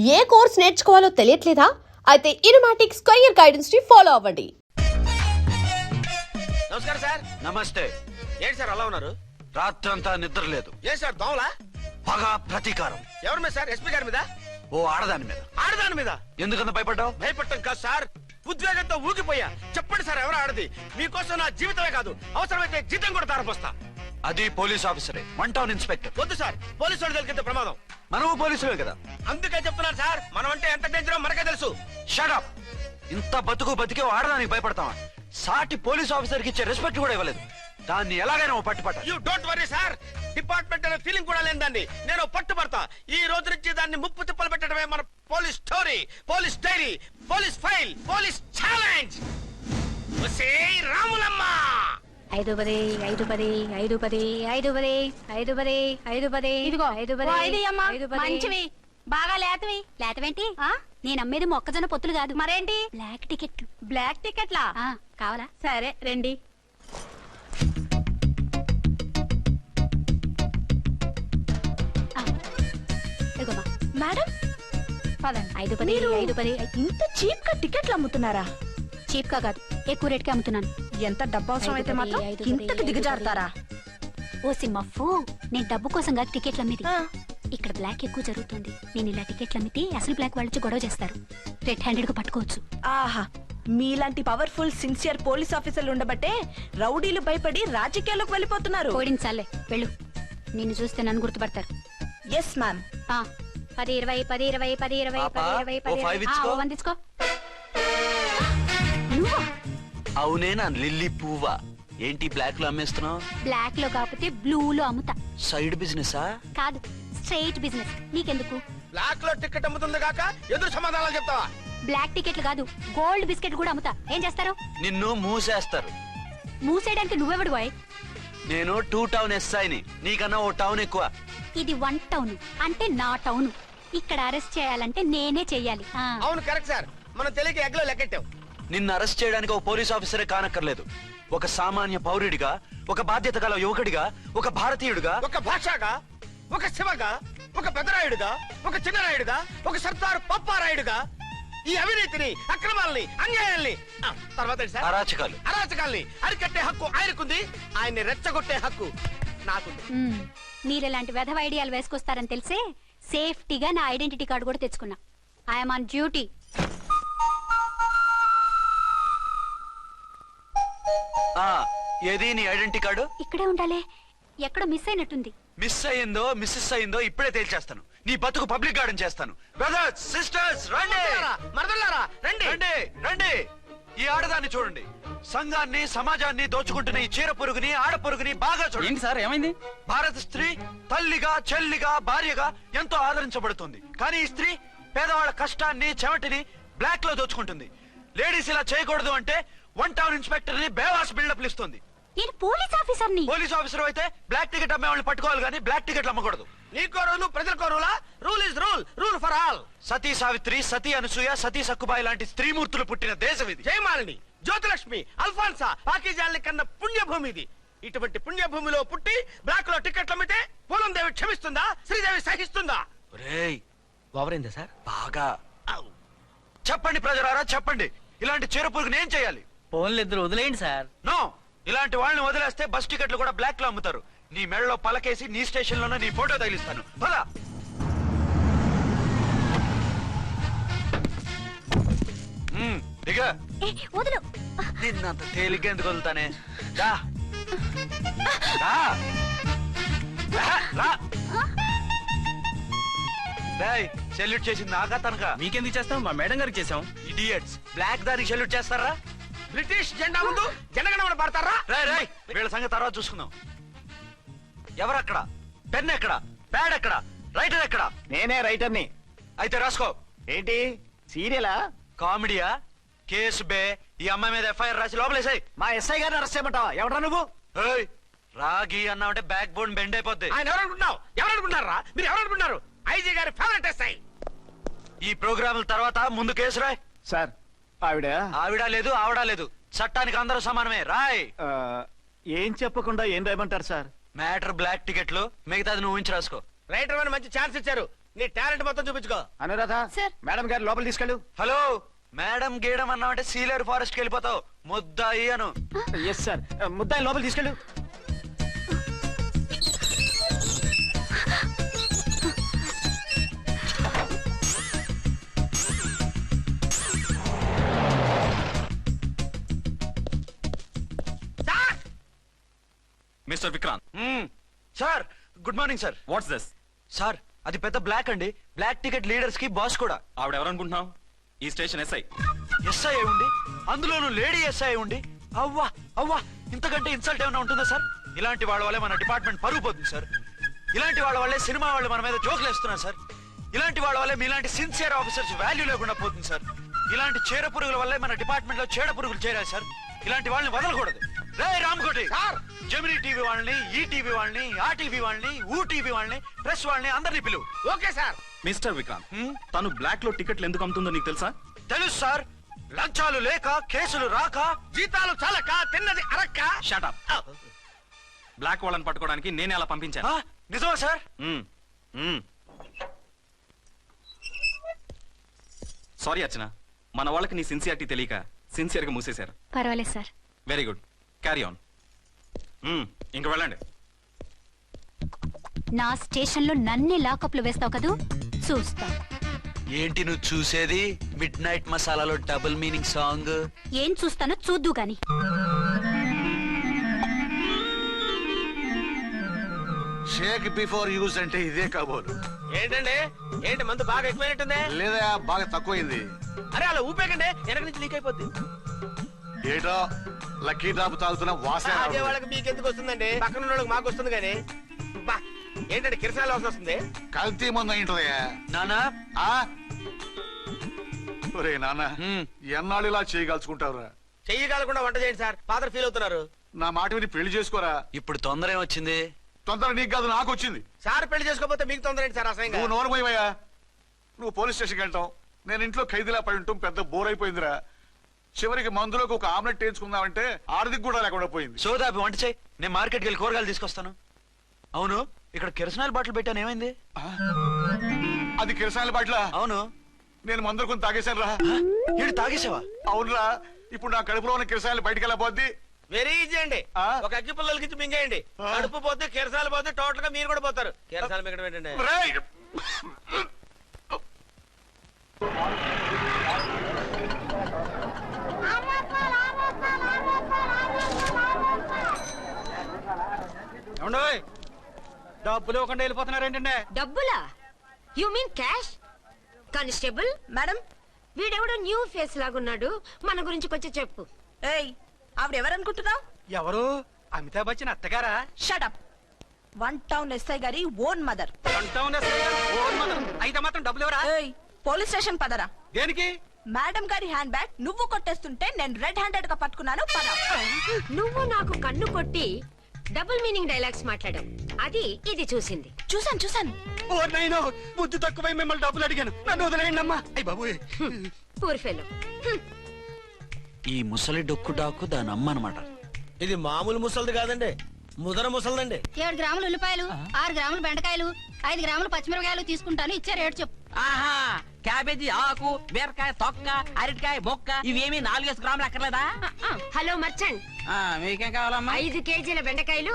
ఏ course నేర్చుకోవాలో తెలియట్లేదా? అయితే ఇనుమాటిక్ square guidance ని follow అవ్వండి. నమస్కారం సార్. నమస్తే. ఏంటి సార్ అలా ఉన్నారు? రాత్రంతా నిద్ర లేదు. ఏ సార్ దోమలా? పగ ప్రతీకారం. ఎవరి మీద సార్? ఎస్పీ గారి మీద? ఓ ఆడదాని మీద. ఆడదాని మీద? ఎందుకంత భయపడ్డావు? భయపడటం కాదు సార్, ఉద్వేగంతో ఊగిపోయా. చెప్పండి సార్, ఎవరు ఆడది? మీకోసం నా జీవితమే కాదు, అవసరమైతే జీతం కూడా తారపోస్తా. అది పోలీస్ ఆఫీసరే, 1 టౌన్ ఇన్స్పెక్టర్. వద్దు సార్, పోలీసు వాడు తెలికితే ప్రమాదం. మనము పోలీసులే కదా. అందుకే చెప్తున్నాను సార్, మనం అంటే ఎంత డేంజరో మనకే తెలుసు. షటప్. ఇంత బతికి ఓ ఆడదానికి భయపడతావా? సాటి పోలీస్ ఆఫీసర్ కి ఇచ్చే రెస్పెక్ట్ కూడా ఇవ్వలేదు. దాన్ని ఎలాగైనా ఓ పట్టుపట్ట. You don't worry sir, department అనే ఫీలింగ్ కూడా లేని దాన్ని నేను పట్టుబడతా. ఈ రోజు నుంచి దాన్ని ముప్పు తిప్పలు పెట్టడమే మన police story, police diary, police file, police challenge. Ramulamma 5 10 5 10 5 10 5 10 5 10 5 10 ఇదిగో 5 10 మంచివి బాగా లేతవి. లేతవేంటి? నేను అమ్మేది మొక్కజొన్న పొత్తులు కాదు. మరేంటి? బ్లాక్ టికెట్లు. బ్లాక్ టికెట్లా? కావాలా? సరే రండి. మేడం పదండి. 5 10 5 10. ఇంత చీప్ గా టికెట్లు అమ్ముతున్నారా? చీప్ గా కాదు, ఎక్కువ రేట్ కి అమ్ముతున్నాను. ఎంత డబ్బు అవసరం అయితే మాత్రం ఇంతకు దిగజారుతారా? ఓ సిమ్మఫు, నేను డబ్బు కోసం కాదు టికెట్లు అమ్మేది. ఇక్కడ బ్లాక్ ఎక్కువ జరుగుతుంది. నేను ఇలా టికెట్లు అమ్మితే అసలు బ్లాక్ వాళ్ళు గొడవ చేస్తారు. రెడ్ హ్యాండెడ్ గా పట్టుకోవచ్చు. ఆహా, మీలాంటి పవర్ఫుల్ సిన్సియర్ పోలీస్ ఆఫీసర్లు ఉండబట్టే రౌడీలు భయపడి రాజకీయాల్లోకి వెళ్ళిపోతున్నారు. ఓడించాలే వెళ్ళు. నిన్ను చూస్తే నన్ను గుర్తుపడతారు. Yes ma'am. 10 20 10 20 10 20 10 20 10 వందించుకో. అవునే నా లిల్లీ పువ్వా. ఏంటి బ్లాక్ లో అమ్మేస్తున్నావు? బ్లాక్ లో కాకపోతే బ్లూ లో అమ్ముతా. సైడ్ బిజినెసా? కాదు, స్ట్రైట్ బిజినెస్. నీకెందుకు? బ్లాక్ లో టికెట్ అమ్ముతుంది కాక ఎదురు సమాధానాలు చెప్తావా? బ్లాక్ టికెట్లు కాదు, గోల్డ్ బిస్కెట్ కూడా అమ్ముతా. ఏం చేస్తారు? నిన్ను మూసేస్తారు. మూసేయడానికి నువ్వెవడు బాయ్? నేను 2 టౌన్ ఎస్ఐని, నీకన్నా ఓ టౌన్ ఎక్కువ. ఇది 1 టౌన్, అంటే నా టౌన్. ఇక్కడ అరెస్ట్ చేయాలంటే నేనే చెయ్యాలి. అవును కరెక్ట్ సార్, మనం తెలియక ఎగ్లో లెక్కెట్టాం. నిన్ను అరెస్ట్ చేయడానికి ఒక పోలీస్ ఆఫీసరే కానక్కర్లేదు. ఒక సామాన్య పౌరుడిగా, ఒక బాధ్యత గల యువకుడిగా, ఒక భారతీయుడిగా, ఒక భాషగా, ఒక శివగా, ఒక పెద్దరాయుడుగా, ఒక చిన్నరాయుడుగా, ఒక సర్దార్ పప్పారాయుడుగా ఈ అవినీతిని, అక్రమాలని, అన్యాయాల్ని, తర్వాత అరాచకాల్ని అరికట్టే హక్కు ఆయనకుంది. ఆయన్ని రెచ్చగొట్టే హక్కు నాకుంది. మీరెలాంటి వెధవ ఐడియాలు వేసుకొస్తారని తెలిసే సేఫ్టీగా నా ఐడెంటిటీ కార్డు కూడా తెచ్చుకున్నా. I'm on duty. ఏది నీ ఐడెంటిటీ కార్డు? ఇక్కడే ఉండాలి. ఎక్కడ మిస్ అయినట్టుంది. మిస్ అయ్యిందో మిస్సెస్ అయ్యిందో ఇప్పుడే తేల్చేస్తాను. నీ బతుకు పబ్లిక్ గార్డెన్ చేస్తాను. బ్రదర్స్ సిస్టర్స్ రండి, మరదలారా రండి రండి రండి. ఈ ఆడదాన్ని చూడండి. సంఘాన్ని సమాజాన్ని దోచుకుంటున్న ఈ చీర పురుగుని, ఆడ పురుగుని బాగా చూడండి. ఏంటి సార్ ఏమైంది? భారత స్త్రీ తల్లిగా, చెల్లిగా, భార్యగా ఎంతో ఆదరించబడుతుంది. కానీ ఈ స్త్రీ పేదవాళ్ళ కష్టాన్ని, చెమటిని బ్లాక్ లో దోచుకుంటుంది. లేడీస్ ఇలా చేయకూడదు అంటే 1 టౌన్ ఇన్స్పెక్టర్ ని బేవాస్ బిల్డప్ ఇస్తుంది. నేను పోలీస్ ఆఫీసర్ని. పోలీస్ ఆఫీసర్ అయితే బ్లాక్ టికెట్ అమ్మే వాళ్ళని పట్టుకోవాలి కానీ బ్లాక్ టికెట్లు అమ్మకూడదు. నీకో రూలు, ప్రజలకో రూలా? Rule is rule, rule for all. Sati Savitri, Sati Anasuya, Sati Sakkubai లాంటి స్త్రీమూర్తులు పుట్టిన దేశం ఇది. జయమాలిని, జ్యోతిలక్ష్మి, అల్ఫాన్సా, పాకిజాల్ని కన్న పుణ్యభూమి ఇది. ఇటువంటి పుణ్యభూమిలో పుట్టి బ్లాక్ లో టికెట్లు అమ్మితే పూలం దేవి క్షమిస్తుందా? శ్రీదేవి సహిస్తుందా? ఓవరైందా సార్? బాగా చెప్పండి ప్రజలారా, చెప్పండి. ఇలాంటి చీర పురుగుని ఏం చేయాలి? ఫోన్లు ఇద్దరు వదిలేయండి సార్. నో, ఇలాంటి వాళ్ళని వదిలేస్తే బస్ టికెట్లు కూడా బ్లాక్ లో అమ్ముతారు. నీ మెడలో పలకేసి నీ స్టేషన్ లోనే నీ ఫోటో తగిలిస్తాను. పద. దిగా. వదులు. నిన్నంత తేలిగ్గా ఎందుకు వదులుతానే? సెల్యూట్ చేసింది నాకా తనకా? మీకెందుకు చేస్తాం? మా మేడం గారికి చేసాం. ఇడియట్స్, బ్లాక్ దానికి సెల్యూట్ చేస్తారా? బ్రిటిష్ జెండా ముందు జనగణమన పడతారా? వీళ్ళ సంగతి తర్వాత చూసుకుందాం. ఎవరక్కడ? పెన్ ఎక్కడ? ప్యాడ్ ఎక్కడ? రైటర్ ఎక్కడ? నేనే రైటర్ని. అయితే రాసుకో. ఏంటి సీరియలా? కామెడీయా? కేసు బే. ఈ అమ్మాయి మీద ఎఫ్ఐఆర్ రాసి లోపలేసాయి. మా ఎస్ఐ గారిని అరెస్ట్ చేయమంటావా? ఎవడా నువ్వు? రాగి అన్నావంటే బ్యాక్ బోన్ బెండ్ అయిపోద్ది. ఆయన ఎవరనుకుంటున్నావు? ఎవరనుకుంటున్నారా మీరు? ఎవరనుకుంటున్నారు? ఐజీ గారి ఫేవరెట్ ఎస్ఐ. ఈ ప్రోగ్రాముల తర్వాత ముందు కేసు రాయ్. సార్ ఆవిడ లేదు, ఆవిడ లేదు. చట్టానికి అందరూ సమానమే. రాయ్. ఏం చెప్పకుండా ఏం రాయమంటారు సార్? మ్యాటర్ బ్లాక్ టికెట్లు, మిగతాది నువ్వు ఉంచి రాసుకో. రైటర్ అని మంచి ఛాన్స్ ఇచ్చారు. నీ టాలెంట్ మొత్తం చూపించుకో. అనురాధ సార్. మేడం గారు లోపల తీసుకెళ్ళు. హలో మేడం గీయడం అన్నామంటే సీలేరు ఫారెస్ట్ కి వెళ్ళిపోతావు. ముద్దాయి అను. Yes sir. ముద్దాయి లోపల తీసుకెళ్ళు. Mister Vikrant, sir good morning sir. What's this? Sir అది పెద్ద బ్లాక్ అండి. బ్లాక్ టికెట్ లీడర్స్ కి బాస్ కూడా. ఆవిడ ఎవరనుకుంటున్నావు? ఈ స్టేషన్ ఎస్ఐ. ఎస్ఐ అయి ఉండి, అందులోనూ లేడీ ఎస్ఐ అయి ఉండి, అవ్వా అవ్వా ఇంతకంటే ఇన్సల్ట్ ఏమైనా ఉంటుందా సార్? ఇలాంటి వాళ్ళ వల్లే మన డిపార్ట్మెంట్ పరుగు పోతుంది సార్. ఇలాంటి వాళ్ళ వల్లే సినిమా వాళ్ళు మన మీద జోకులు వేస్తున్నారు సార్. ఇలాంటి వాళ్ళ వల్లే మీలాంటి సిన్సియర్ ఆఫీసర్స్ వాల్యూ లేకుండా పోతుంది సార్. ఇలాంటి చీడ పురుగుల వల్లే మన డిపార్ట్మెంట్ లో చీడ పురుగులు చేరాయి సార్. ఇలాంటి వాళ్ళని వదలకూడదు. రే రామ్కోటి సార్, జెమినీ టీవీ వాళ్ళని, ఈ టీవీ వాళ్ళని, ఆ టీవీ వాళ్ళని, ఊ టీవీ వాళ్ళని, ప్రెస్ వాళ్ళని అందరినీ పిలువు. Okay sir. మిస్టర్ విక్రాంత్, తను బ్లాక్ లో టికెట్లు ఎందుకు అమ్ముతుందో నీకు తెలుసా? తెలుసు సార్. లంచాలు లేక, కేసులు రాక, జీతాలు చాలక, తిన్నది అరక్క. Shut up. బ్లాక్ వాళ్ళని పట్టుకోవడానికి నేనే అలా పంపించాను. నిజమా సార్? సారీ అర్చన, మన వాళ్ళకి నీ సిన్సియారిటీ తెలియక సిన్సియర్ గా మూసేశారు. పర్వాలేదు sir. Very good, carry on. ఇంక వెళ్ళండి. నా స్టేషన్ లో నన్నే లాకప్ లో వేస్తావు కదూ, చూస్తా. ఏంటి నువ్వు చూసేది? మిడ్ నైట్ మసాలాలో డబుల్ మీనింగ్ సాంగ్. ఏం చూస్తానో చూద్దు గాని. షేక్ బిఫోర్ యూజ్ అంటే ఇదే కాబోలు. ఏంటండి, ఏంటి మందు బాగా ఎక్కువైనట్టుంది? లేదా బాగా తక్కువైంది. అరే అలా ఊపేకండి, వెనక నుంచి లీక్ అయిపోద్ది. ఏటో లక్కీ డ్రాప్ తాగుతున్న వాసన అదే రావట్లేదు. వాళ్ళకి మీకెందుకు వస్తుందండి, పక్కన ఉన్న వాళ్ళకి మాకు వస్తుంది కానీ. బా ఏంటంటే కిరసాల వాసన వస్తుంది. కల్తీ మందు అయింటదయ్యా. నానా ఆ? ఒరే నాన్న, ఎన్నాళ్ళు ఇలా చేయగలుచుకుంటావురా? చెయ్యగలకుండా వంట చేయండి సార్, ఫాదర్ ఫీల్ అవుతున్నారు. నా మాట విని పెళ్లి చేసుకోరా. ఇప్పుడు తొందర ఏమొచ్చింది? తొందర నీకు కాదు, నాకు వచ్చింది. సార్ పెళ్లి చేసుకోకపోతే మీకు తొందర ఏంటి సార్? అసహ్యంగా. నువ్వు నోరుమోయవయ్యా. నువ్వు పోలీస్ స్టేషన్కి వెళ్తావు, నేను ఇంట్లో ఖైదీలా పడి ఉంటాం. పెద్ద బోర్ అయిపోయిందిరా. చివరికి మందులోకి ఒక ఆమ్లెట్ వేయించుకుందామంటే ఆర్థిక కూడా లేకుండా పోయింది. సోదాపి వంట చేయి, నేను మార్కెట్కి వెళ్ళి కూరగాయలు తీసుకొస్తాను. అవును, ఇక్కడ కిరసనాయిల్ బాటిల్ పెట్టాను, ఏమైంది? అది కిరసాల బాట్ల. అవును. నేను మందులు కొని తాగేశాను రా. ఏంటి తాగేసావా? అవునురా. ఇప్పుడు నా కడుపులో ఉన్న కిరసాయలు బయటికి వెళ్ళబోద్ది. వెరీ ఈజీ అండి. ఆ? ఒక అగ్గి పుల్లలకి మింగేయండి, కడుపు పోతే కిరసాలు పోతే టోటల్ గా మీరు కూడా పోతారు. కిరసాలు మింగడం ఏంటండి? రేయ్! డబ్బులు ఇవ్వకుండా వెళ్ళిపోతున్నారు ఏంటంటే? డబ్బులా? You mean cash? Constable madam. వీడెవడో న్యూ ఫేస్ లాగున్నాడు, మన గురించి కొంచెం చెప్పు. ఏయ్, ఆవిడెవరనుకుంటున్నావు? ఎవరు? అమితాబ్ బచ్చన్ అత్తగారా? షటప్. 1 టౌన్ ఎస్ఐ గారి ఓన్ మదర్. అయితే మాత్రం డబ్బులు ఎవరా? ఏయ్, పోలీస్ స్టేషన్ పదరా. దేనికి? మేడం గారి హ్యాండ్ బ్యాగ్ నువ్వు కొట్టేస్తుంటే నేను రెడ్ హ్యాండెడ్ గా పట్టుకున్నాను. పద. నువ్వు నాకు కన్ను కొట్టి డబుల్ మీనింగ్ డైలాగ్స్ మాట్లాడావు, అది ఇది చూసింది. చూసాను. ఓ నైనో, బుద్ధి తక్కువై మిమ్మల్ని డబ్బులు అడిగాను, నన్ను వదిలేయండి అమ్మా. అయ్యి బాబు. Poor fellow. ఈ ముసలి డొక్కు డాకు దాని అమ్మ అనమాట. ఇది మామూలు ముసలిది కాదండి, ముదర ముసలిదండి. 7 గ్రాములు ఉల్లిపాయలు, 6 గ్రాములు బెండకాయలు, 5 గ్రాములు పచ్చిమిరపకాయలు తీసుకుంటాను. ఇచ్చే రేటు చెప్పు. ఆహా, క్యాబేజీ ఆకు, బీరకాయ తొక్క, అరటికాయ బొక్క, ఇవేమి 4 గ్రాములు అక్కర్లేదా? హలో మర్చండ్, మీకేం కావాలమ్మా? 5 కేజీల బెండకాయలు,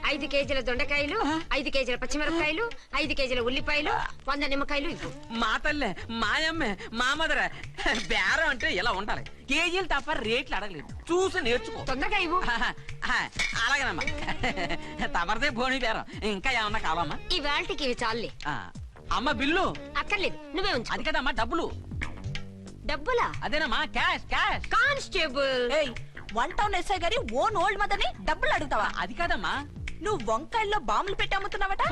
5 కేజీల దొండకాయలు, 5 కేజీల పచ్చిమిరపకాయలు, 5 కేజీల ఉల్లిపాయలు, 100 నిమ్మకాయలు ఇవ్వు. మా తల్లే, మాయమ్మే, మా మదర. బేరం అంటే ఇలా ఉండాలి. కేజీలు తప్ప రేట్లు అడగలేదు, చూసి నేర్చుకో. తొందరగా ఇవ్వు. అలాగేనమ్మా. తమరిదే భోని బేరం. ఇంకా ఏమన్నా కావాలమ్మా? ఇవాళకి ఇవి చాలులే. అమ్మ బిల్లు అక్కర్లేదు, నువ్వే ఉంచు. అది కదమ్మా డబ్బులు. డబ్బులా? అదేనమ్మా, క్యాష్ క్యాష్. కానిస్టేబుల్, ఏయ్, 1 టౌన్ ఎస్ఐ గారి ఓన్ ఓల్డ్ మదర్ ని డబ్బులు అడుగుతావా? అది కదమ్మా. నువ్వు వంకాయల్లో బాంబులు పెట్టి అమ్ముతున్నావట,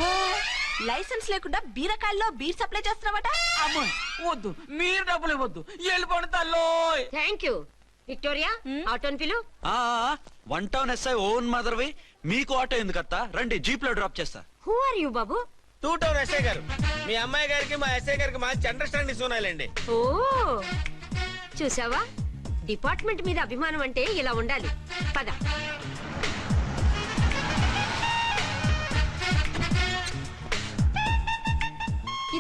లైసెన్స్ లేకుండా బీరకాయల్లో బీర్ సప్లై చేస్తున్నావట. అమ్మో వద్దు, మీరు డబ్బులు ఇవ్వద్దు, వెళ్ళిపోండి తల్లో. Thank you. విక్టోరియా, ఆటోన్ పిలు. 1 టౌన్ ఎస్ఐ ఓన్ మదర్వి, మీకు ఆటో ఎందుకు అత్త? రండి, జీప్ లో డ్రాప్ చేస్తా. హూ ఆర్ యూ బాబు? 2 టౌన్ ఎస్ఐ గారు, మీ అమ్మాయి గారికి మా ఎస్ఐ గారికి మంచి అండర్స్టాండింగ్ ఉన్నాయిలేండి. ఓ, చూసావా, డిపార్ట్మెంట్ మీద అభిమానం అంటే ఇలా ఉండాలి. పద.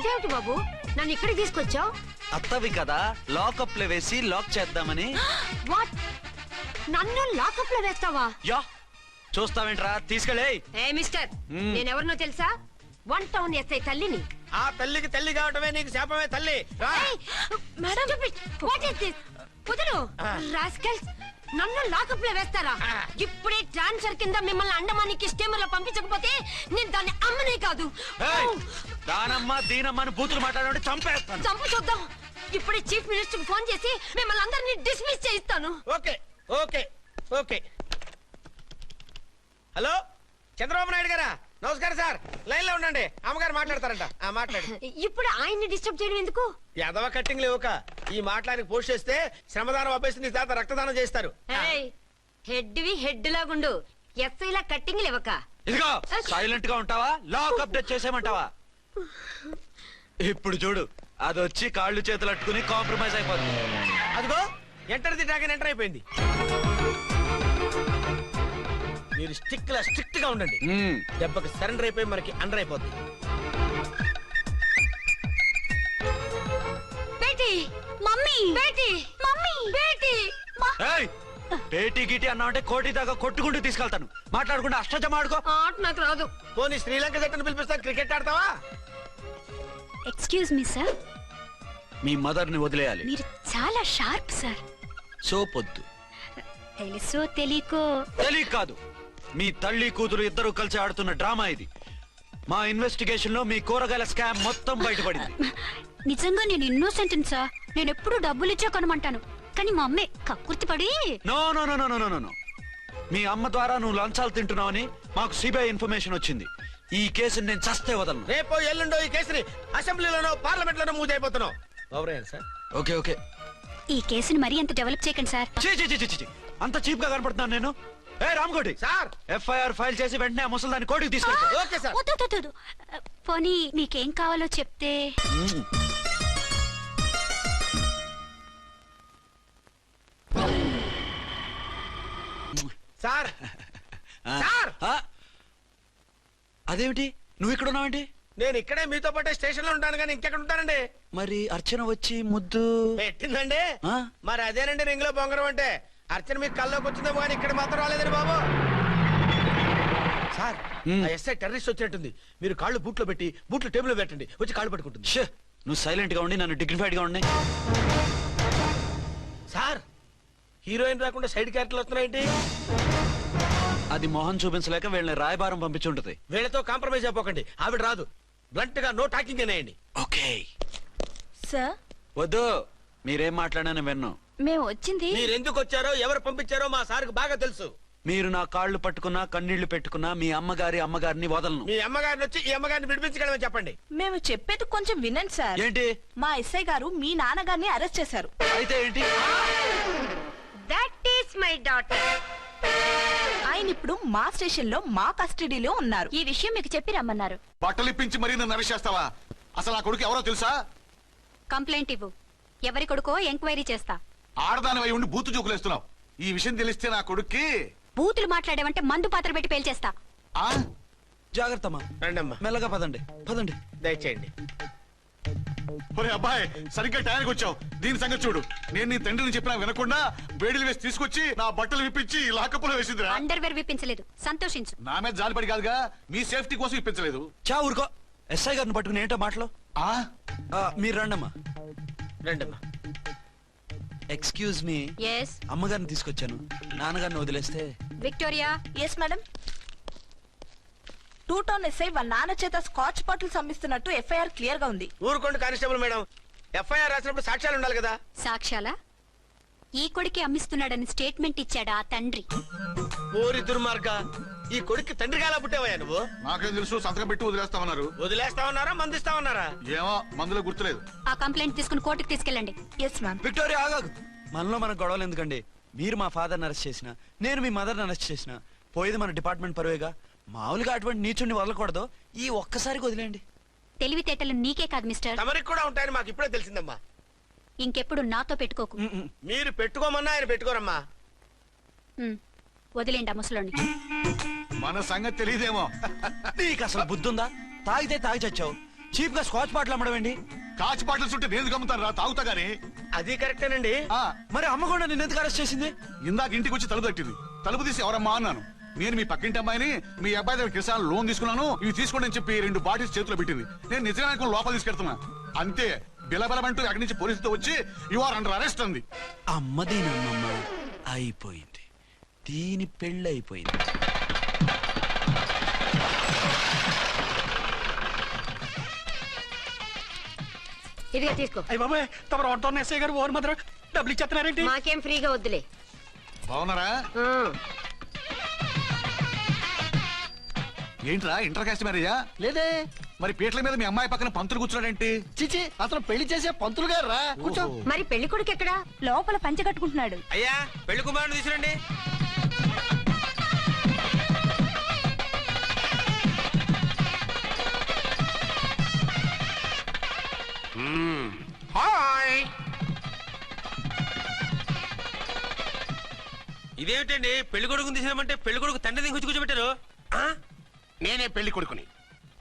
ఇదేమిటి బాబు నన్ను ఇక్కడికి తీసుకొచ్చావు? అత్తవి కదా, లాకప్ లో వేసి లాక్ చేద్దామని. వాట్? నన్ను లాకప్ లో వేస్తావా? యా, చూస్తావేంట్రా, తీసుకెళ్ళే. ఏ మిస్టర్, నేనెవరినో తెలుసా? 1 టౌన్ ఎస్ఐ తల్లిని. ఆ తల్లికి తల్లి కావటమే నీకు శాపమే తల్లి. రా. Madam what is this? కుదురు రాస్కల్స్, నన్ను లాకప్ లో వేస్తారా? ఇప్పుడే ట్రాన్స్ఫర్ కింద మిమ్మల్ని అండమానికి స్టీమర్ లో పంపించకపోతే నేను దాన్ని అమ్మనే కాదు. ఏయ్, దానమ్మ దీనమ్మని బూతులు మాట్లాడే చంపేస్తాను. చంపు చూద్దాం. ఇప్పుడే చీఫ్ మినిస్టర్ ఫోన్ చేసి మిమ్మల్ని అందరినీ డిస్మిస్ చేయిస్తాను. Okay okay okay. Hello, Chandrababu Naidu గారా? నమస్కారం సార్, లైన్ లో ఉండండి, అమ్మగారు మాట్లాడతారంట. మాట్లాడు. ఇప్పుడు ఆయన్ని డిస్టర్బ్ చేయడం ఎందుకు? ఎదవ కట్టింగ్ లేవుక ఈ మాట్లాడి పోస్ట్ చేస్తే శ్రమదానం అభ్యసి నీ తాత రక్తదానం చేస్తారు. హెడ్వి హెడ్ లాగుండు, ఎస్ఐ లా కట్టింగ్ లేవక. ఇదిగో సైలెంట్ గా ఉంటావా, లాక్ అప్డేట్ చేసేమంటావా? ఇప్పుడు చూడు, అది వచ్చి కాళ్ళు చేతులు అట్టుకుని కాంప్రమైజ్ అయిపోతుంది. అదిగో ఎంటర్ ది డ్రాగన్ ఎంటర్ అయిపోయింది. మీరు స్ట్రిక్ట్ గా ఉండండి, దెబ్బకి సరెండర్ అయిపోయి మనకి అండర్ అయిపోద్ది. బేటీ మమ్మీ, బేటీ మమ్మీ, బేటీ ఏయ్, పేటీ గిటి అన్నావంటే కోటి దాకా కొట్టుకుంటూ తీసుకెళ్తాను. మాట్లాడకుండా అష్టజమ ఆడుకో. ఆట నాకు రాదు. పోనీ శ్రీలంక జట్టును పిలిపిస్తా, క్రికెట్ ఆడతావా? ఎక్స్క్యూజ్ మీ సార్, మీ మదర్ ని వదిలేయాలి. మీరు చాలా షార్ప్ సార్. సోపొద్దు. తెలుసో తెలియకో. తెలియ కాదు, మీ తల్లి కూతురు ఇద్దరు కలిసి ఆడుతున్న డ్రామా ఇది. మా ఇన్వెస్టిగేషన్ లో మీ కూరగాయల స్కామ్ మొత్తం బయటపడింది. నిజంగా నేను ఇన్నోసెంట్ సార్. నేను ఎప్పుడు డబ్బులు ఇచ్చా కొనమంటాను, కానీ మా అమ్మే కక్కుర్తి పడి. No no no no no no no. మీ అమ్మ ద్వారా నువ్వు లంచాలు తింటున్నావని మాకు సిబిఐ ఇన్ఫర్మేషన్ వచ్చింది. ఈ కేసుని నేను చస్తే వదలను. రేపో ఎల్లుండో ఈ కేసుని అసెంబ్లీలోనో పార్లమెంట్ లోనో మూవ్ అయిపోతున్నావు. Sir okay okay. ఈ కేసుని మరీ అంత డెవలప్ చేయకండి సార్. అంత చీప్ గా కనపడుతున్నాను నేను? ఏ రామ్కోటి సార్, ఎఫ్ఐఆర్ ఫైల్ చేసి వెంటనే ఆ ముసలిదాన్ని కోర్టుకి తీసుకెళ్ళి. Okay sir. వద్దు, వద్దు, వద్దు. పోనీ మీకేం కావాలో చెప్తే. సార్ సార్, అదేమిటి నువ్వు ఇక్కడ ఉన్నావేంటి? నేను ఇక్కడే మీతో పాటే స్టేషన్ లో ఉంటాను, కానీ ఇంకెక్కడ ఉంటానండి? మరి అర్చన వచ్చి ముద్దు పెట్టిందండి. ఆ? మరి అదేనండి రింగ్ లో బొంగరం అంటే. అర్చన మీకు కల్లోకి వచ్చిందేమో కానీ ఇక్కడ మాత్రం రాలేదండి బాబు. సార్, ఆ ఎస్ఐ టెర్రరిస్ట్ వచ్చినట్టుంది. మీరు కాళ్ళు బూట్లో పెట్టి బూట్లు టేబుల్ పెట్టండి, వచ్చి కాళ్ళు పట్టుకుంటుంది. ఛే, నువ్వు సైలెంట్ గా ఉండి నన్ను డిగ్నిఫైడ్ గా ఉండి. సార్, హీరోయిన్ రాకుండా సైడ్ క్యారెక్టర్లు వస్తున్నాయేంటి? అది మొహం చూపించలేక వీళ్ళని రాయబారం పంపించుంటది. వీళ్ళతో కాంప్రమైజ్ అయిపోకండి, ఆవిడ రాదు. బ్లంట్ గా నో టాకింగ్ అనేయండి. ఓకే సార్, వద్దు, మీరేం మాట్లాడానని విన్నాను. మేము వచ్చింది. మీరు ఎందుకు వచ్చారో ఎవరు పంపించారో మా సార్కు బాగా తెలుసు. మీరు నా కాళ్ళు పట్టుకున్నా కన్నీళ్లు పెట్టుకున్నా మీ అమ్మగారిని వదలను. మీ అమ్మగారిని వచ్చి ఈ అమ్మగారిని విడిపించగలమని చెప్పండి. మేము చెప్పేది కొంచెం వినండి సార్. ఏంటి? మా ఎస్ఐ గారు మీ నాన్నగారిని అరెస్ట్ చేశారు. అయితే ఏంటి? That is my daughter. ఆయన ఇప్పుడు మా స్టేషన్ లో మా కస్టడీలో ఉన్నారు. ఈ విషయం మీకు చెప్పి రమ్మన్నారు. బట్టలు ఇప్పించి మరీ నన్ను అరెస్ట్ చేస్తావా? అసలు నా కొడుకు ఎవరో తెలుసా? కంప్లైంట్ ఇవ్వు, ఎవరి కొడుకో ఎంక్వైరీ చేస్తా. ఆడదానివై ఉండి బూతు జోకులేస్తున్నావు. ఈ విషయం తెలిస్తే నా కొడుక్కి. బూతులు మాట్లాడేవంటే మందు పాత్ర పెట్టి పేల్చేస్తా. ఆ? జాగ్రత్తమ్మా, రండమ్మా, మెల్లగా పదండి పదండి. దయచేయండి. ఒరే అబ్బాయి, సరిగ్గా టయానికి వచ్చావు. దీని సంగతి చూడు. నేను నీ తండ్రిని చెప్పినా వినకుండా వేడిలు వేసి తీసుకొచ్చి నా బట్టలు విప్పించి లాకప్పులో వేసిందిరా. అండర్వేర్ విప్పించలేదు, సంతోషించు. నా మీద జాలిపడి కాదుగా, మీ సేఫ్టీ కోసం ఇప్పించలేదు. చా ఊరుకో. ఎస్ఐ గారిని పట్టుకుని ఏంటో మాటలు. మీరు రండమ్మా. రండమ్మా. Excuse me. ఎస్ అమ్మగారిని తీసుకొచ్చాను, నాన్నగారిని వదిలేస్తే. Victoria. Yes madam. 2 town SI వాళ్ళ నాన్న చేత స్కాచ్ బాటిల్స్ అమ్మిస్తున్నట్టు ఎఫ్ఐఆర్ క్లియర్ గా ఉంది. ఊరుకోండి కానిస్టేబుల్ మేడం, ఎఫ్ఐఆర్ రాసినప్పుడు సాక్ష్యాలు ఉండాలి కదా. సాక్ష్యాలా? ఈ కొడుకే అమ్మిస్తున్నాడని స్టేట్మెంట్ ఇచ్చాడా ఆ తండ్రి? ఓరి దుర్మార్గ, ఈ కొడుక్కి తండ్రిగా ఎలా పుట్టావయ్యా నువ్వు? నాకేం తెలుసు, సంతకం పెట్టి వదిలేస్తామన్నారు. వదిలేస్తామన్నారా మందిస్తామన్నారా? ఏమో, మందులో గుర్తులేదు. ఆ కంప్లైంట్ తీసుకుని కోర్టుకు తీసుకెళ్ళండి. Yes ma'am. విక్టోరియా ఆగాగు. మనలో మన గొడవలు ఎందుకండి? మీరు మా ఫాదర్ని అరెస్ట్ చేసిన, నేను మీ మదర్ని అరెస్ట్ చేసిన, పోయేది మన డిపార్ట్మెంట్ పరువేగా. మామూలుగా అటువంటి నీచుని వదలకూడదు, ఈ ఒక్కసారికి వదిలేండి. తెలివితేటలు నీకే కాదు మిస్టర్, తమరికి కూడా ఉంటాయని మాకు ఇప్పుడే తెలిసిందమ్మా. ఇంకెప్పుడు నాతో పెట్టుకోకు. మీరు పెట్టుకోమన్నా ఆయన పెట్టుకోరమ్మా. వదిలేండి ఆ ముసలోని. మన సంగతి తెలియదేమో. నీకు అసలు బుద్ధుందా? తాగితే తాగి చచ్చావు, చీప్ గా స్కాచ్ బాటిల్ అమ్మడం ఏంటి? కాచి బాటిల్స్ ఉంటే నేను గమ్ముతాను రా, తాగుతా గానీ. అది కరెక్టేనండి. మరి అమ్మ కూడా నిన్ను ఎందుకు అరెస్ట్ చేసింది? ఇందాక ఇంటికి వచ్చి తలుపు తట్టింది. తలుపు తీసి ఎవరమ్మా అన్నాను. నేను మీ పక్కింటి అమ్మాయిని, మీ అబ్బాయి దగ్గర కిసాన్ లోన్ తీసుకున్నాను, ఇవి తీసుకోండి అని చెప్పి 2 బాటిల్స్ చేతిలో పెట్టింది. నేను నిజంగా లోపల తీసుకెళ్తున్నా. అంతే, బిలబలమంటూ అక్కడి నుంచి పోలీసుతో వచ్చి యు ఆర్ అండర్ అరెస్ట్ అంది. అమ్మదేనమ్మమ్మ అయిపోయింది, దీని పెళ్ళి అయిపోయింది. ఇదిగా తీసుకో. అయ్య బాబాయ్, తమరు ఆటో ఎస్ఐ గారు ఓన్ మాత్రం డబ్బులు ఇచ్చేస్తున్నారేంటి? మాకేం ఫ్రీగా వద్దులే. బాగున్నారా? ఏంట్రా ఇంటర్ కాస్ట్ మ్యారేజా? లేదే. మరి పీటల మీద మీ అమ్మాయి పక్కన పంతులు కూర్చున్నాడేంటి? చిచి, అతను పెళ్లి చేసే పంతులు గారు రా. కూర్చో. మరి పెళ్లి కొడుకు ఎక్కడా? లోపల పంచె కట్టుకుంటున్నాడు. అయ్యా, పెళ్లి కుమారుని తీసుకురండి. హాయ్. ఇదేమిటండి, పెళ్లి కొడుకుని తీసినామంటే పెళ్లి కొడుకు తండ్రి దిగి కూర్చోబెట్టారు. నేనే పెళ్లి కొడుకుని.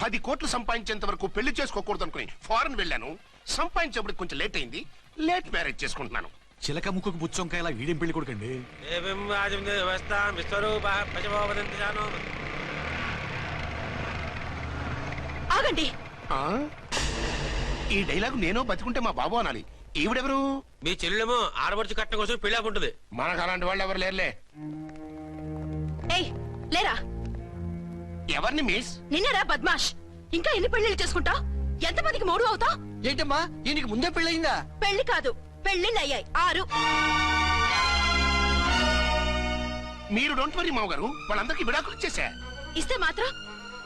10 కోట్లు సంపాదించేంత వరకు పెళ్లి చేసుకోకూడదు అనుకుని ఫారెన్ వెళ్ళాను. సంపాదించేప్పుడు కొంచెం లేట్ అయింది. లేట్ మ్యారేజ్ చేసుకుంటున్నాను. చిలక ముక్కుకు బుచ్చొంకాయలా వీడేం పెళ్లి కొడుకండి? ఆగండి. ఈ డైలాగ్ నేను బతికుంటే మా బాబు అనాలి. ఈవిడెవరు? మీ చెల్లెమో ఆడబడుచు కట్టడం కోసం పెళ్లి ఆపుంటది. మనకు అలాంటి వాళ్ళు ఎవరు లేరులే. ఏయ్, లేరా. ఎవరిని మిస్? నిన్నరా బద్మాష్. ఇంకా ఎన్ని పెళ్లిళ్ళు చేసుకుంటా? ఎంతమందికి మూడు అవుతా? ఏంటమ్మా, ఈయనకి ముందే పెళ్ళయిందా? పెళ్లి కాదు, పెళ్లిళ్ళు అయ్యాయి 6. మీరు డోంట్ వరీ మామగారు, వాళ్ళందరికీ విడాకులు ఇచ్చేసా. ఇస్తే మాత్రం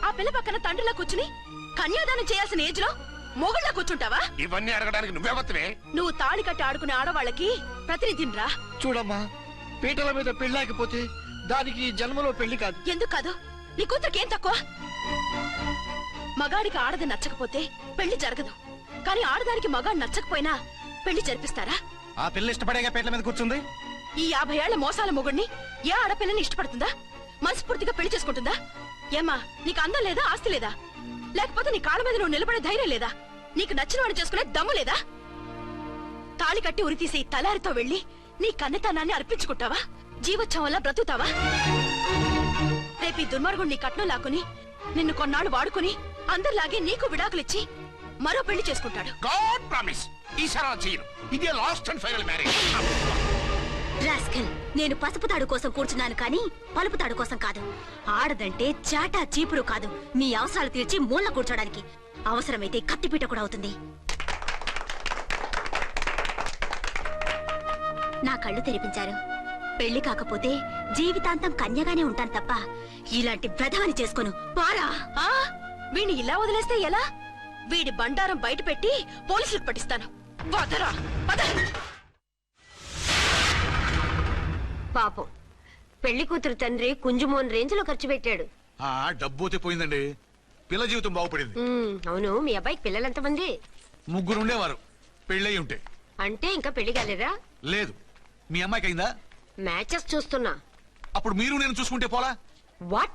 ఆ పిల్ల పక్కన తండ్రిలా కూర్చుని కన్యాదానం చేయాల్సిన ఏజ్ లో మొగుళ్ళ కూర్చుంటావా? ఇవన్నీ అడగడానికి నువ్వే వత్తవే. నువ్వు తాళి కట్టి ఆడుకునే ఆడవాళ్ళకి ప్రతినిధినిరా. చూడమ్మా, పీటల మీద పెళ్ళాకపోతే దానికి ఈ జన్మలో పెళ్లి కాదు. ఎందుకు కాదు? నీ కూతురికేం తక్కువ? మగాడికి ఆడది నచ్చకపోతే పెళ్లి జరగదు. కానీ ఆడదానికి మగాడు నచ్చకపోయినా పెళ్లి జరిపిస్తారా? ఆ పిల్ల ఇష్టపడేగా పీటల మీద కూర్చుంది. ఈ 50 ఏళ్ల మోసాల మొగుడిని ఏ ఆడపిల్లని ఇష్టపడుతుందా? మనస్ఫూర్తిగా పెళ్లి చేసుకుంటుందా? ఏమ్మా, నీకు అందం లేదా, ఆస్తి లేదా? లేకపోతే నీ కాళ్ళ మీద నువ్వు నిలబడే ధైర్యం లేదా? నీకు నచ్చిన వాడు చేసుకునే దమ్ము లేదా? తాళి కట్టి ఉరితీసే ఈ తలారితో వెళ్లి నీ కన్నెతనాన్ని అర్పించుకుంటావా? జీవోత్సవంలా బ్రతుకుతావా? రేపు ఈ దుర్మార్గుడు నీ కట్నం లాక్కుని నిన్ను కొన్నాళ్ళు వాడుకుని అందరిలాగే నీకు విడాకులిచ్చి మరో పెళ్లి చేసుకుంటాడు. గాడ్ ప్రామిస్, ఈసారి అలా చేయను. ఇదే last and final marriage. Rascal, నేను పసుపు తాడు కోసం కూర్చున్నాను కానీ పలుపు తాడు కోసం కాదు. ఆడదంటే చాటా చీపురు కాదు, మీ అవసరాలు తీర్చి మూల కూర్చోడానికి. అవసరమైతే కత్తిపీట కూడా అవుతుంది. నా కళ్ళు తెరిపించారు. పెళ్లి కాకపోతే జీవితాంతం కన్యగానే ఉంటాను తప్ప ఇలాంటి బ్రధవని చేసుకోను. పారా. వీణ్ణి ఇలా వదిలేస్తే ఎలా? వీడి బండారం బయట పెట్టి పోలీసులకు పట్టిస్తాను. వదరా, వద. పాపం, పెళ్లి కూతురు తండ్రి కుంజుమోన్ రేంజ్ లో ఖర్చు పెట్టాడు. డబ్బు పోయిందండి, పిల్ల జీవితం బాగుపడింది. అవును, మీ అబ్బాయికి పిల్లలు ఎంతమంది? 3 ఉండేవారు, పెళ్ళయి ఉంటే. అంటే ఇంకా పెళ్లి కాలేదా? లేదు. మీ అమ్మాయికి అయిందా? మ్యాచెస్ చూస్తున్నా. అప్పుడు మీరు నేను చూసుకుంటే పోలా? వాట్?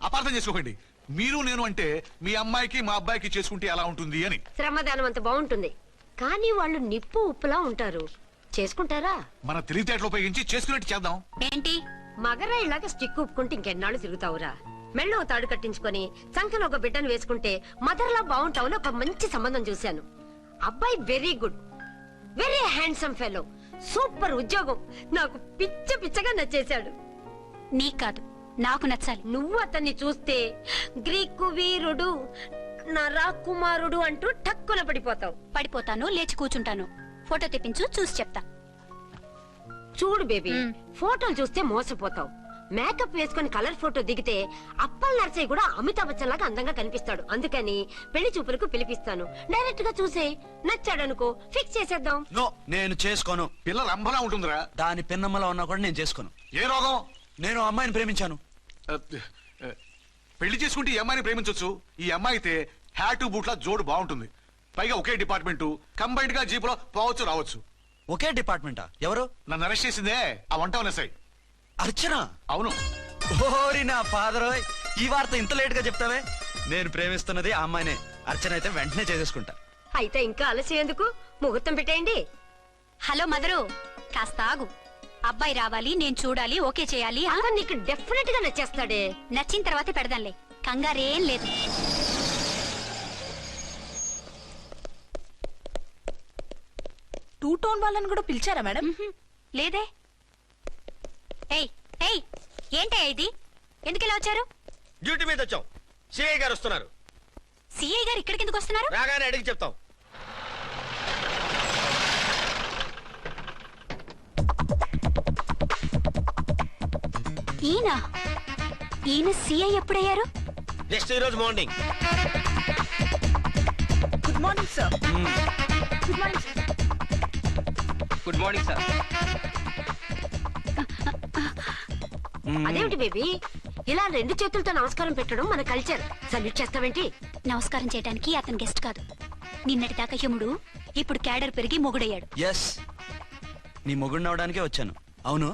అపార్థం చేసుకోకండి. మీరు నేను అంటే మీ అమ్మాయికి మా అబ్బాయికి చేసుకుంటే ఎలా ఉంటుంది అని. శ్రమదానం అంత బాగుంటుంది, కానీ వాళ్ళు నిప్పు ఉప్పులా ఉంటారు. చేసుకుంటారా? మన తెలివితేటలు ఉపయోగించి చేసుకున్నట్టు చేద్దాం. ఏంటి మగరా ఇలాగ స్టిక్ ఉప్పుకుంటే ఇంకెన్నాళ్ళు తిరుగుతావురా? మెళ్ళో తాడు కట్టించుకొని సంఖ్యలో ఒక బిడ్డను వేసుకుంటే మదర్లా బాగుంటావుని ఒక మంచి సంబంధం చూశాను. అబ్బాయి very good, very handsome fellow, super ఉద్యోగం. నాకు పిచ్చగా నచ్చేశాడు. నీకు కాదు, నాకు నచ్చాలి. నువ్వు అతన్ని చూస్తే గ్రీకు వీరుడు, నా రాకుమారుడు అంటూ టక్కున పడిపోతావు. పడిపోతాను, లేచి కూర్చుంటాను. ఫోటో తెప్పించు, చూసి చెప్తా. చూడు బేబీ, ఫోటోలు చూస్తే మోసపోతావు. మేకప్ వేసుకుని కలర్ ఫోటో దిగితే అప్పల్ నర్సయ్య కూడా అమితాబ్ బచ్చన్ లాగా అందంగా కనిపిస్తాడు. అందుకని పెళ్లి చూపులకు పిలిపిస్తాను. డైరెక్ట్ గా చూసే నచ్చాడనుకో, ఫిక్స్ చేసేద్దాం. నో, నేను చేసుకోను. పిల్ల రంభలా ఉంటుందిరా. దాని పిన్నమ్మలా ఉన్నా కూడా నేను చేసుకోను. ఏ రోగం? నేను అమ్మాయిని ప్రేమించాను. పెళ్లి చేసుకుంటే ఈ అమ్మాయిని ప్రేమించొచ్చు. ఈ అమ్మాయి అయితే హ్యాటు బూట్ల జోడు బాగుంటుంది. పైగా ఒకే డిపార్ట్మెంట్, కంబైన్డ్ గా జీపులో పోవచ్చు రావచ్చు. ఒకే డిపార్ట్మెంటా? ఎవరు? నన్ను అరెస్ట్ చేసిందే ఆ వంటవనసాయి అర్చన. అవును. ఓరి నా ఫాదర్, ఈ వార్త ఇంత లేట్ గా చెప్తావే? నేను ప్రేమిస్తున్నది ఆ అమ్మాయినే. అర్చన అయితే వెంటనే చేసేసుకుంటా. అయితే ఇంకా ఆలస్యం ఎందుకు, ముహూర్తం పెట్టేయండి. హలో మదరు, కాస్త ఆగు. అబ్బాయి రావాలి, నేను చూడాలి, ఓకే చేయాలి. అతను నీకు డెఫినెట్ గా నచ్చేస్తాడే. నచ్చిన తర్వాతే పెడదాంలే, కంగారేం లేదు. టూ టోన్ వాళ్ళని కూడా పిలిచారా మేడం? లేదే. ఏయ్ ఏయ్, ఏంటయ్యా ఇది? ఎందుకు ఇలా వచ్చారు? డ్యూటీ మీద వచ్చాం. సిఐ గారు వస్తున్నారు. సిఐ గారు ఇక్కడికి ఎందుకు వస్తున్నారు? రాగానే అడిగి చెప్తాం. ఈయన సిఐ ఎప్పుడయ్యారు? నెక్స్ట్ ఈ రోజు morning. Good morning sir. Good morning sir. Good morning sir. అదేమిటి బేబీ, ఇలా 2 చేతులతో నమస్కారం పెట్టడం మన కల్చర్. సల్యూట్ చేస్తావేంటి? నమస్కారం చేయడానికి అతను గెస్ట్ కాదు. నిన్నటి దాకా యముడు, ఇప్పుడు క్యాడర్ పెరిగి మొగుడయ్యాడు. ఎస్, నీ మొగుడిని అవడానికే వచ్చాను. అవును,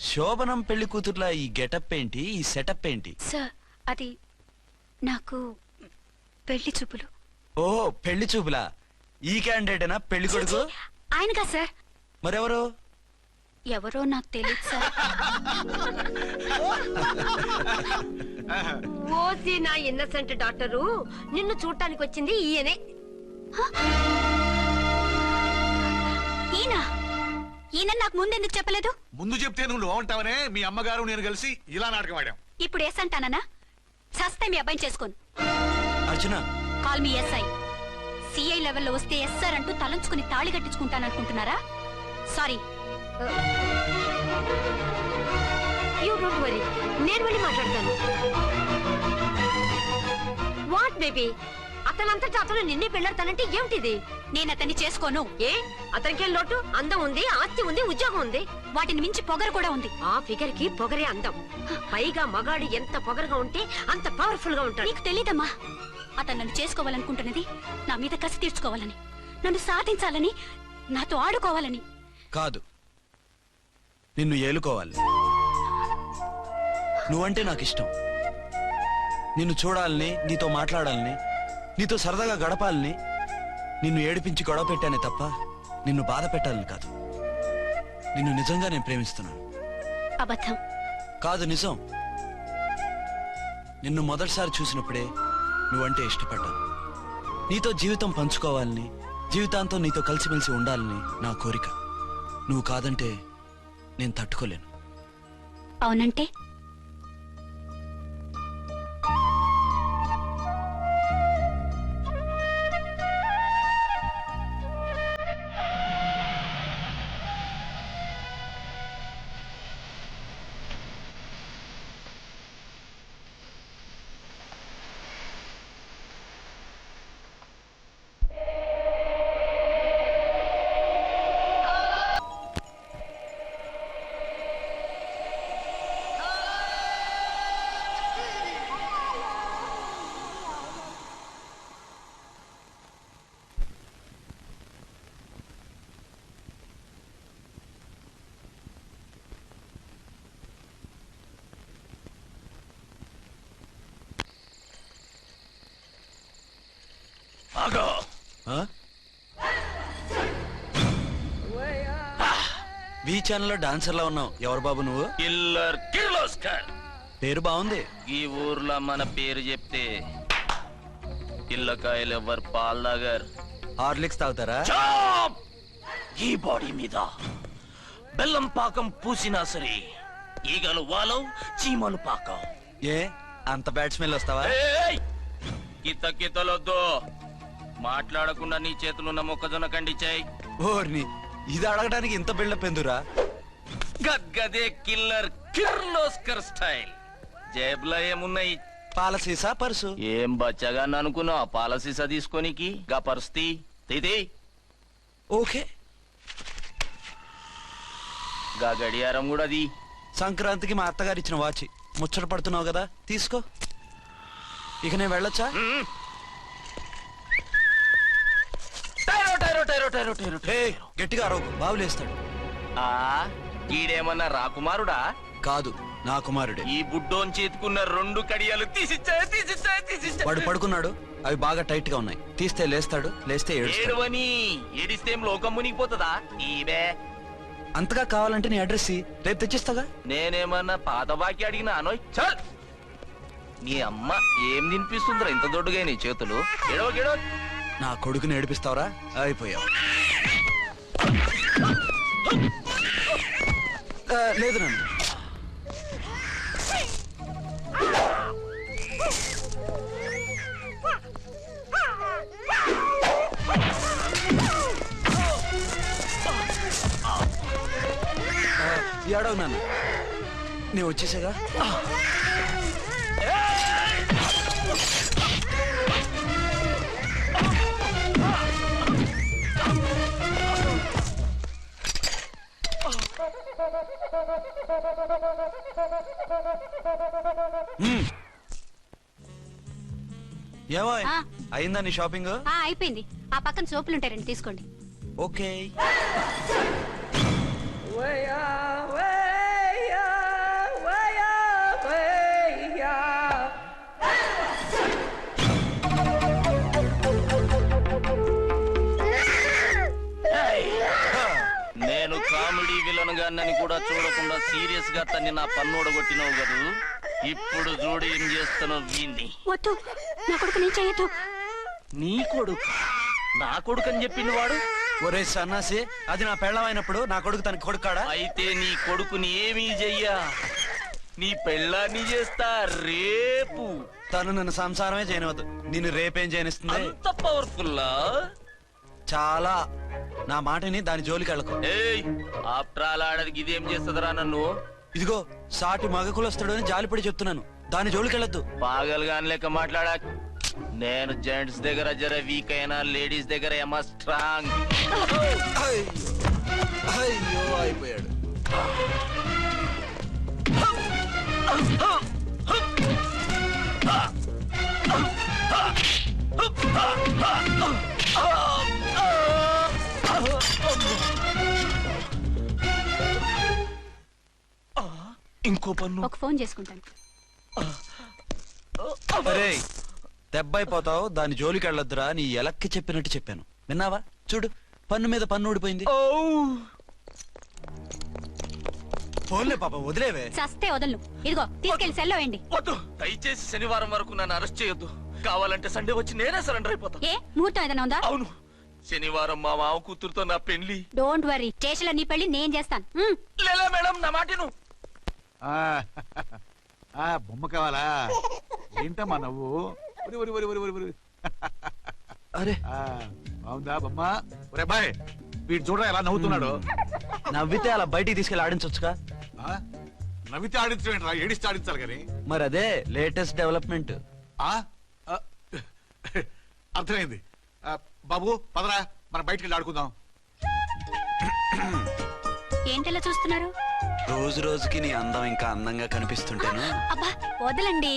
శోభనం పెళ్లి కూతుర్లా ఈ గెటప్ ఏంటి, ఈ సెటప్ ఏంటి? సార్, అది నాకు పెళ్లి చూపులు. ఓ, పెళ్లి చూపులా? ఈ క్యాండిడేటేనా పెళ్లి కొడుకు? ఆయనగా సార్. మరెవరు? ఎవరో నాకు తెలియదు సార్. ఓసి నా ఇన్నసెంట్ డాక్టరు, నిన్ను చూడటానికి వచ్చింది ఈయనే. ఈయన నాకు ముందెందుకు చెప్పలేదు? ముందు చెప్తే నువ్వు బాగుంటావనే మీ అమ్మగారు నేను కలిసి ఇలా నాటకం ఆడాం. ఇప్పుడు ఎస్ అంటానా? సస్తే మీ అబ్బాయిని చేసుకోను. అర్చన, కాల్ మీ ఎస్ఐ. సిఐ లెవెల్లో వస్తే ఎస్ఆర్ అంటూ తలంచుకుని తాళి కట్టించుకుంటాననుకుంటున్నారా? సారీ. యూ డోంట్ వరీ, నేను వెళ్ళి మాట్లాడతాను. వాట్ బేబీ, అతనంతటా అతను నిన్నే పెళ్ళాడతానంటే ఏమిటిది? నేను అతన్ని చేసుకోను. ఏ, అతనికేం లోటు? అందం ఉంది, ఆస్తి ఉంది, ఉద్యోగం ఉంది. వాటిని మించి పొగరు కూడా ఉంది. ఆ ఫిగర్ కి పొగరే అందం. పైగా మగాడు ఎంత పొగరుగా ఉంటే అంత పవర్ఫుల్ గా ఉంటాడు. నీకు తెలీదమ్మా, అతను నన్ను చేసుకోవాలనుకుంటున్నది నా మీద కసి తీర్చుకోవాలని, నన్ను సాధించాలని, నాతో ఆడుకోవాలని కాదు, నిన్ను ఏలుకోవాలి. నువ్వంటే నాకు ఇష్టం. నిన్ను చూడాలని, నీతో మాట్లాడాలని, నీతో సరదాగా గడపాలని, నిన్ను ఏడిపించి గొడవ పెట్టానే తప్ప నిన్ను బాధ పెట్టాలని కాదు. నిన్ను నిజంగా నేను ప్రేమిస్తున్నాను. అబద్ధం కాదు, నిజం. నిన్ను మొదటిసారి చూసినప్పుడే నువ్వంటే ఇష్టపడ్డాను. నీతో జీవితం పంచుకోవాలని, జీవితాంతం నీతో కలిసిమెలిసి ఉండాలని నా కోరిక. నువ్వు కాదంటే నేను తట్టుకోలేను. అవునంటే వి ఛానల్లో డాన్సర్ లా ఉన్నావు. ఎవరు బాబు నువ్వు? కిల్లర్ కిర్లోస్కర్. పేరు బాగుంది. ఈ ఊర్లో మన పేరు చెప్తే పిల్లకాయలు ఎవరు పాల్ తాగర్. హార్లిక్స్ తాగుతారా? ఈ బాడీ మీద బెల్లం పాకం పూసినా సరే ఈగలు వాలవు, చీమలు పాకం. ఏ అంత బ్యాడ్ స్మెల్ వస్తావా? కిత కితలొద్దు. మాట్లాడకుండా నీ చేతులున్న మొక్కజొన్న కండిచాయి. ఓర్ని, ఇది అడగడానికి ఇంత బిల్డప్ ఎందురా? గద్గదే కిల్లర్ కిర్లోస్కర్ స్టైల్. జేబులో ఏమున్నాయి? పాలసీసా, పర్సు? ఏం బచ్చగా అనుకున్నావు? పాలసీసా తీసుకోనికి గా పరిస్థితి తీది. ఓకే, గా గడియారం కూడా అది. సంక్రాంతికి మా అత్తగారు ఇచ్చిన వాచి. ముచ్చట పడుతున్నావు కదా, తీసుకో. ఇక నేను వెళ్ళొచ్చా? గట్టిగా అరవకు, బావులేస్తాడు. ఈడేమన్నా రాకుమారుడా? కాదు, నా కుమారుడే. ఈ బుడ్డోన్ చేతుకున్న 2 కడియాలు తీసిచ్చా. వాడు పడుకున్నాడు, అవి బాగా టైట్ గా ఉన్నాయి. తీస్తే లేస్తాడు, లేస్తే ఏడుస్తాడు. ఏడవని ఏడిస్తే లోకం మునిగిపోతుందా ఈబే. అంతగా కావాలంటే నీ అడ్రస్ రేపు తెచ్చిస్తాగా. నేనేమన్నా పాత బాకి అడిగినా అనోయ్. చల్ నీ అమ్మ ఏం తినిపిస్తుందిరా ఇంత దొడ్డుగా నీ చేతులు. ఏడవ నా కొడుకుని ఏడిపిస్తావరా? అయిపోయావు. లేదు నన్ను ఏడవు నాన్న, నేను వచ్చేసాగా. ఏమో అయిందా నీ షాపింగ్? అయిపోయింది. ఆ పక్కన సోపులుంటాయి, రండి తీసుకోండి. ఓకే. నేను కామెడీ విలన్ గాన్నని కూడా చూడకుండా సీరియస్ గా తన్ని నా పన్ను కొట్టినావు కదూ. ఇప్పుడు చూడు ఏం చేస్తున్నావు వీణ్ణి. వద్దు, నా కొడుకు నేను చేయొద్దు. నీ కొడుకు నా కొడుకు అని చెప్పింది వాడు. ఒరే సన్నాసి, అది నా పెళ్ళమైనప్పుడు నా కొడుకు తన కొడుకాడా? అయితే నీ కొడుకుని ఏమీ చెయ్యా, నీ పెళ్ళాన్ని చేస్తా రేపు. తను నన్ను సంసారమే చేయనవద్దు, నిన్ను రేపేం చేయనిస్తుంది? అంత పవర్ఫుల్లా? చాలా. నా మాటని దాని జోలికి వెళ్ళకు. ఏయ్, ఆఫ్టర్ ఆల్ ఆడదికి ఇదేం చేస్తుందిరా నన్ను? ఇదిగో సాటి మగకులొస్తాడు అని జాలిపడి చెప్తున్నాను, దాని జోలికి వెళ్ళొద్దు. పాగలుగాని లెక్క మాట్లాడా. నేను జెంట్స్ దగ్గర జర వీక్ అయినా లేడీస్ దగ్గర ఏమో స్ట్రాంగ్. అయ్యో అయిపోయాడు. ఇంకో పన్ను. ఒక ఫోన్ చేసుకుంటాను. అరే దెబ్బైపోతావు, దాని జోలికి వెళ్ళొద్దురా. నీ ఎలక్కి చెప్పినట్టు చెప్పాను, విన్నావా? చూడు, పన్ను మీద పన్ను ఊడిపోయింది. ఫోన్లే పాప, వదిలేవే. చస్తే వదలను. ఇదిగో తీసుకెళ్లి సెల్లో వేయండి. వద్దు, దయచేసి శనివారం వరకు నన్ను అరెస్ట్ చేయొద్దు. కావాలంటే సండే వచ్చి నేనే సరెండర్ అయిపోతా. ఏ ముహూర్తం ఏదైనా ఉందా? అవును, శనివారం మా మామ కూతురుతో నా పెళ్లి. డోంట్ వరీ, స్టేషన్ లో నీ పెళ్లి నేను చేస్తాను. లేలా మేడం, నా మాటను. బొమ్మ కావాలా? ఏంటమ్మా నవ్వు? అరే బాగుందా బొమ్మ? ఒరే బాయ్, వీడు చూడరా ఎలా నవ్వుతున్నాడు. నవ్వితే అలా బయటికి తీసుకెళ్ళి ఆడించొచ్చుగా. నవ్వితే ఆడించడం, ఏడిస్తే ఆడించాలి కానీ. మరి అదే లేటెస్ట్ డెవలప్మెంట్. అర్థమైంది. బాబు పదరా, మనం బయటికి వెళ్ళి ఆడుకుందాం. ఏంటలా చూస్తున్నారు? రోజు రోజుకి నీ అందం ఇంకా అందంగా కనిపిస్తుంటాను. అబ్బా వదలండి.